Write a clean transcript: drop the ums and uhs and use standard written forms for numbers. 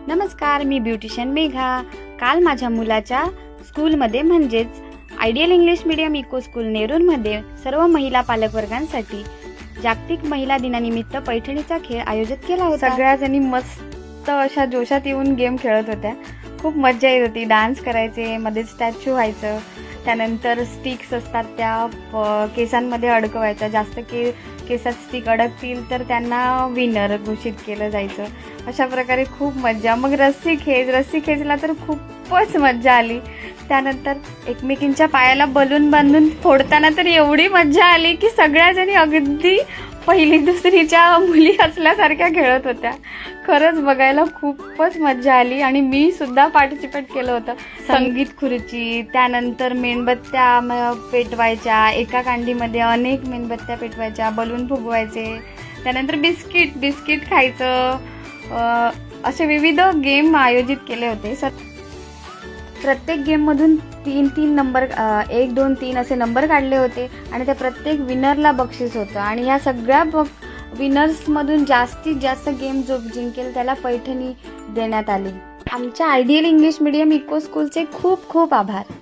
नमस्कार, मी ब्युटिशियन मेघा. काल माझ्या मुलाच्या स्कूलमध्ये म्हणजेच ideal English medium eco school नेरूरमध्ये सर्व महिला पालकवर्गांसाठी जागतिक महिला दिनानिमित्त पैठणीचा खेळ आयोजित केला होता. सगळ्या जणी मस्त अशा जोशात येऊन गेम खेळत होत्या. खूप मजा येत होती. डान्स करायचे, मध्ये स्टॅच्यू व्हायचं, त्यानंतर स्टिक्स असतात त्या केसांमध्ये अडकवायच्या. जास्त केसात स्टिक अडकतील तर त्यांना विनर घोषित केलं जायचं. अशा प्रकारे खूप मजा. मग रस्सी खेचला तर खूपच मजा आली. त्यानंतर एकमेकींच्या पायाला बलून बांधून फोडताना तर एवढी मजा आली की सगळ्याजणी अगदी पहिली दुसरीच्या मुली असल्यासारख्या खेळत होत्या. खरंच बघायला खूपच मजा आली आणि मी सुद्धा पार्टिसिपेट केलं होतं. संगीत खुर्ची, त्यानंतर मेणबत्त्या पेटवायच्या, एका कांडीमध्ये अनेक मेणबत्त्या पेटवायच्या, बलून फुगवायचे, त्यानंतर बिस्किट खायचं, असे विविध गेम आयोजित केले होते. प्रत्येक गेममधून 3 नंबर 1, 2, 3 असे नंबर काढले होते आणि त्या प्रत्येक विनरला बक्षीस होतं. आणि ह्या सगळ्या विनर्समधून जास्तीत जास्त गेम जो जिंकेल त्याला पैठणी देण्यात आली. आमच्या आयडियल इंग्लिश मीडियम इको स्कूलचे खूप खूप आभार.